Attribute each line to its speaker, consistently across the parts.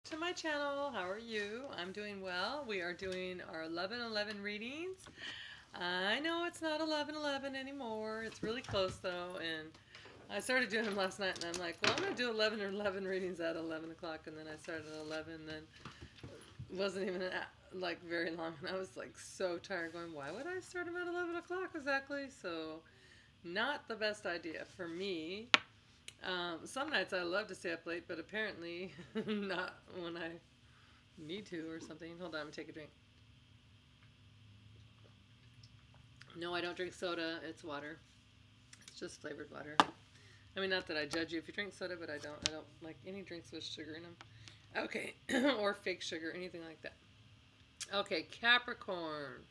Speaker 1: To my channel. How are you? I'm doing well. We are doing our 11/11 readings. I know it's not 11/11 anymore. It's really close though, and I started doing them last night, and I'm like, well, I'm gonna do 11/11 readings at 11 o'clock, and then I started at 11. Then it wasn't even like very long, and I was like so tired, going, why would I start them at 11 o'clock exactly? So, not the best idea for me. Some nights I love to stay up late, but apparently not when I need to or something. Hold on, I'm gonna take a drink. No, I don't drink soda. It's water. It's just flavored water. I mean, not that I judge you if you drink soda, but I don't. I don't like any drinks with sugar in them. Okay, or fake sugar, anything like that. Okay, Capricorn.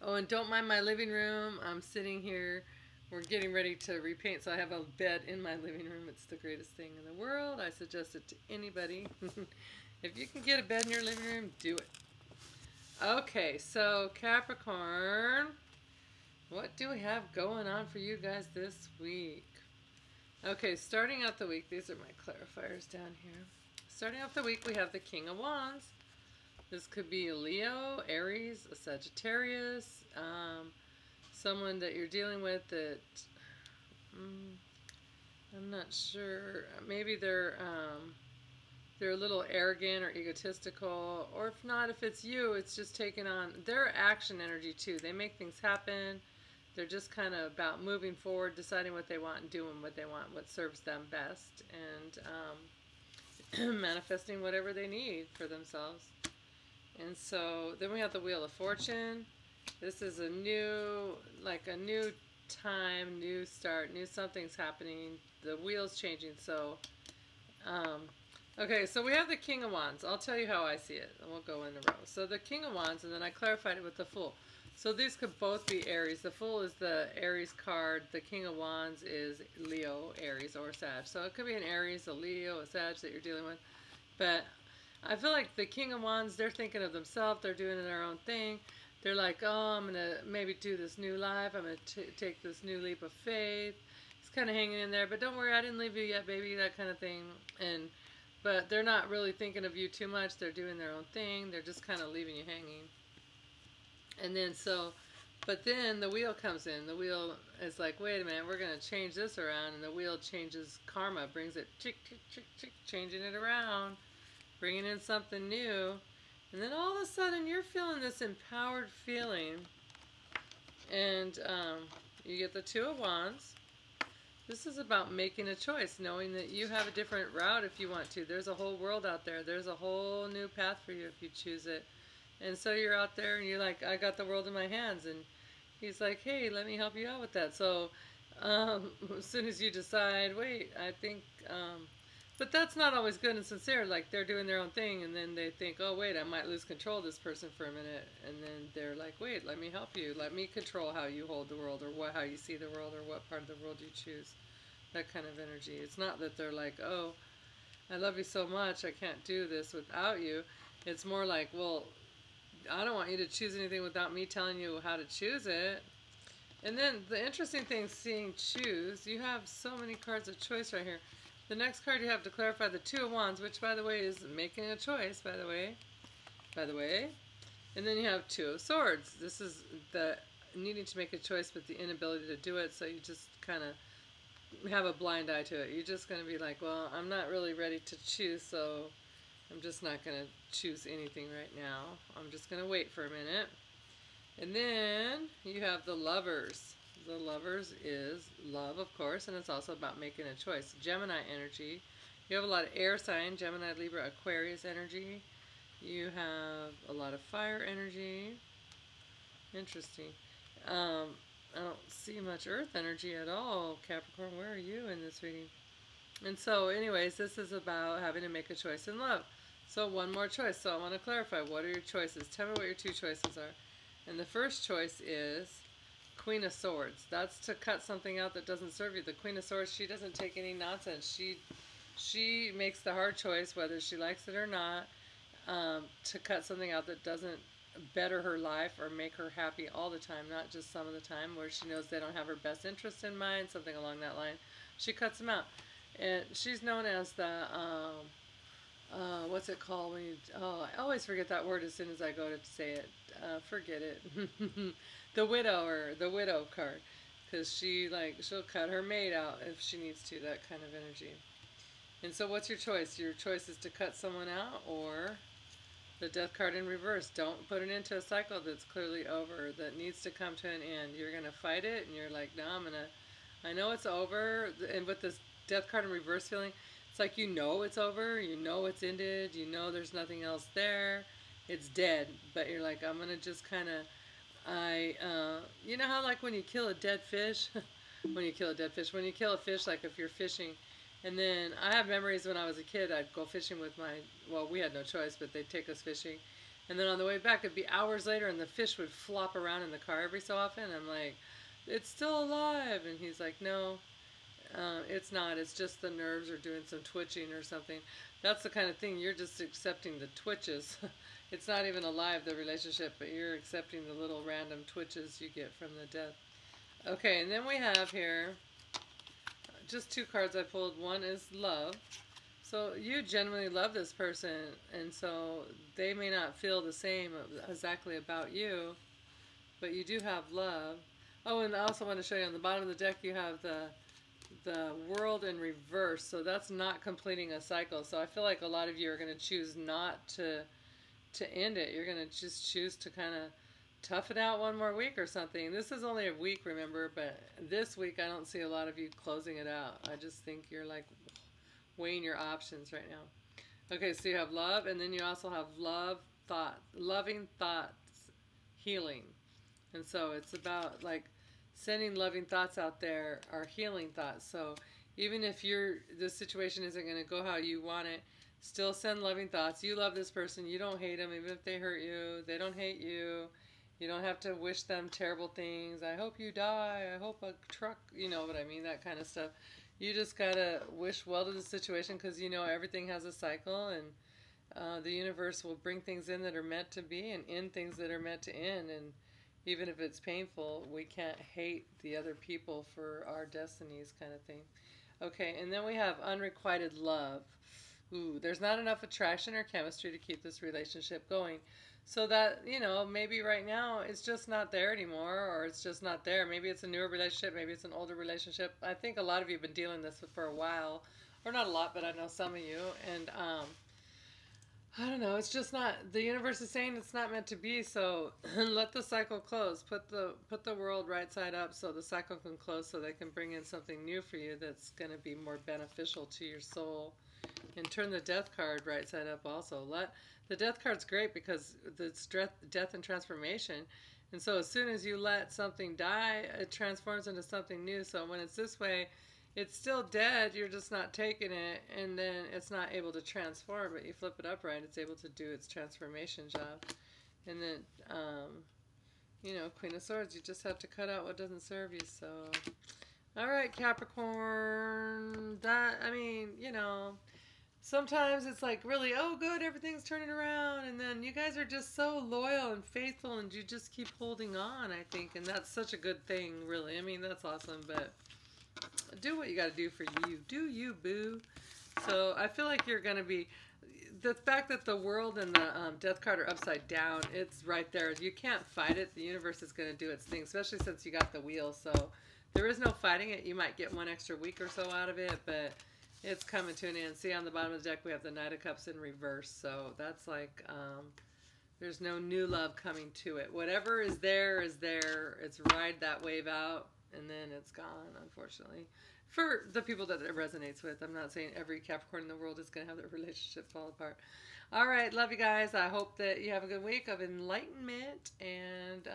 Speaker 1: Oh, and don't mind my living room. I'm sitting here. We're getting ready to repaint, so I have a bed in my living room. It's the greatest thing in the world. I suggest it to anybody. If you can get a bed in your living room, do it. Okay, so Capricorn, what do we have going on for you guys this week? Okay, starting out the week, these are my clarifiers down here. Starting off the week, we have the King of Wands. This could be a Leo, Aries, a Sagittarius, someone that you're dealing with that, I'm not sure, maybe they're a little arrogant or egotistical, or if not, if it's you, it's just taking on their action energy too. They make things happen. They're just kind of about moving forward, deciding what they want and doing what they want, what serves them best, and manifesting whatever they need for themselves. And so then we have the Wheel of Fortune. This is a new time, new start, new something's happening. The wheel's changing. So, okay, so we have the King of Wands. I'll tell you how I see it, and we'll go in a row. So the King of Wands, and then I clarified it with the Fool. So these could both be Aries. The Fool is the Aries card. The King of Wands is Leo, Aries, or Sag. So it could be an Aries, a Leo, a Sag that you're dealing with. But I feel like the King of Wands, they're thinking of themselves. They're doing their own thing. They're like, oh, I'm going to maybe do this new life. I'm going to take this new leap of faith. It's kind of hanging in there. But don't worry, I didn't leave you yet, baby, that kind of thing. But they're not really thinking of you too much. They're doing their own thing. They're just kind of leaving you hanging. And then but then the wheel comes in. The wheel is like, wait a minute, we're going to change this around. And the wheel changes karma, brings it, chick, chick, chick, chick, changing it around, bringing in something new. And then all of a sudden, you're feeling this empowered feeling. And you get the Two of Wands. This is about making a choice, knowing that you have a different route if you want to. There's a whole world out there. There's a whole new path for you if you choose it. And so you're out there and you're like, I got the world in my hands. And he's like, hey, let me help you out with that. So as soon as you decide, wait, I think... but that's not always good and sincere. Like, they're doing their own thing, and then they think, oh, wait, I might lose control of this person for a minute. And then they're like, wait, let me help you. Let me control how you hold the world, or how you see the world, or what part of the world you choose. That kind of energy. It's not that they're like, oh, I love you so much, I can't do this without you. It's more like, well, I don't want you to choose anything without me telling you how to choose it. And then the interesting thing, seeing choose, you have so many cards of choice right here. The next card you have to clarify, the Two of Wands, which, by the way, is making a choice, by the way. And then you have Two of Swords. This is the needing to make a choice, but the inability to do it, so you just kind of have a blind eye to it. You're just going to be like, well, I'm not really ready to choose, so I'm just not going to choose anything right now. I'm just going to wait for a minute. And then you have the Lovers. The Lovers is love, of course, and it's also about making a choice. Gemini energy. You have a lot of air sign, Gemini, Libra, Aquarius energy. You have a lot of fire energy. Interesting. I don't see much earth energy at all, Capricorn. Where are you in this reading? And so, anyways, this is about having to make a choice in love. So, one more choice. So, I want to clarify. What are your choices? Tell me what your two choices are. And the first choice is Queen of Swords. That's to cut something out that doesn't serve you. The Queen of Swords, she doesn't take any nonsense. She makes the hard choice, whether she likes it or not, to cut something out that doesn't better her life or make her happy all the time, not just some of the time, where she knows they don't have her best interest in mind, something along that line. She cuts them out. And she's known as the what's it called when you, oh, I always forget that word as soon as I go to say it. Forget it. The widow, or the widow card. Because she'll cut her maid out if she needs to, that kind of energy. And so what's your choice? Your choice is to cut someone out, or the death card in reverse. Don't put it into a cycle that's clearly over, that needs to come to an end. You're going to fight it, and you're like, no, I know it's over. And with this death card in reverse feeling, it's like you know it's over, you know it's ended, you know there's nothing else there. It's dead, but you're like, I'm going to just kind of, you know how like when you kill a dead fish, when you kill a fish, like if you're fishing, and then I have memories when I was a kid, I'd go fishing with well, we had no choice, but they'd take us fishing. And then on the way back, it'd be hours later, and the fish would flop around in the car every so often. I'm like, it's still alive. And he's like, no, it's not. It's just the nerves are doing some twitching or something. That's the kind of thing. You're just accepting the twitches. It's not even alive, the relationship, but you're accepting the little random twitches you get from the death. Okay, and then we have here just two cards I pulled. One is love. So you genuinely love this person, and so they may not feel the same exactly about you, but you do have love. Oh, and I also want to show you on the bottom of the deck you have the world in reverse. So that's not completing a cycle. So I feel like a lot of you are going to choose not to end it. You're going to just choose to kind of tough it out one more week or something. This is only a week, remember, but this week I don't see a lot of you closing it out. I just think you're like weighing your options right now. Okay, so you have love, and then you also have loving thoughts, healing. And so it's about like sending loving thoughts out there, are healing thoughts. So even if the situation isn't going to go how you want it, still send loving thoughts. You love this person. You don't hate them, even if they hurt you. They don't hate you. You don't have to wish them terrible things. I hope you die. I hope a truck, you know what I mean, that kind of stuff. You just got to wish well to the situation, because you know everything has a cycle, and the universe will bring things in that are meant to be and end things that are meant to end. And even if it's painful, we can't hate the other people for our destinies, kind of thing. Okay, and then we have unrequited love. Ooh, there's not enough attraction or chemistry to keep this relationship going. So that, you know, maybe right now it's just not there anymore, or it's just not there. Maybe it's a newer relationship, maybe it's an older relationship. I think a lot of you have been dealing this for a while, or not a lot, but I know some of you. And I don't know, it's just not, the universe is saying it's not meant to be, so let the cycle close. Put the world right side up so the cycle can close, so they can bring in something new for you that's going to be more beneficial to your soul. And turn the death card right side up also. The death card's great because it's death and transformation. And so as soon as you let something die, it transforms into something new. So when it's this way, it's still dead, you're just not taking it, and then it's not able to transform, but you flip it upright, it's able to do its transformation job. And then, you know, Queen of Swords, you just have to cut out what doesn't serve you. So, all right, Capricorn, I mean, you know, sometimes it's like really, oh good, everything's turning around, and then you guys are just so loyal and faithful, and you just keep holding on, I think, and that's such a good thing, really. I mean, that's awesome, but do what you got to do for you. Do you, boo. So I feel like you're going to be, the fact that the world and the death card are upside down, it's right there. You can't fight it. The universe is going to do its thing, especially since you got the wheel. So there is no fighting it. You might get one extra week or so out of it, but it's coming to an end. See, on the bottom of the deck, we have the Knight of Cups in reverse. So that's like, there's no new love coming to it. Whatever is there is there. It's ride that wave out, and then it's gone, unfortunately. For the people that it resonates with. I'm not saying every Capricorn in the world is going to have their relationship fall apart. All right, love you guys. I hope that you have a good week of enlightenment, and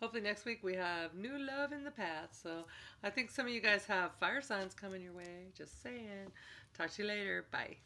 Speaker 1: hopefully next week we have new love in the path. So I think some of you guys have fire signs coming your way. Just saying. Talk to you later. Bye.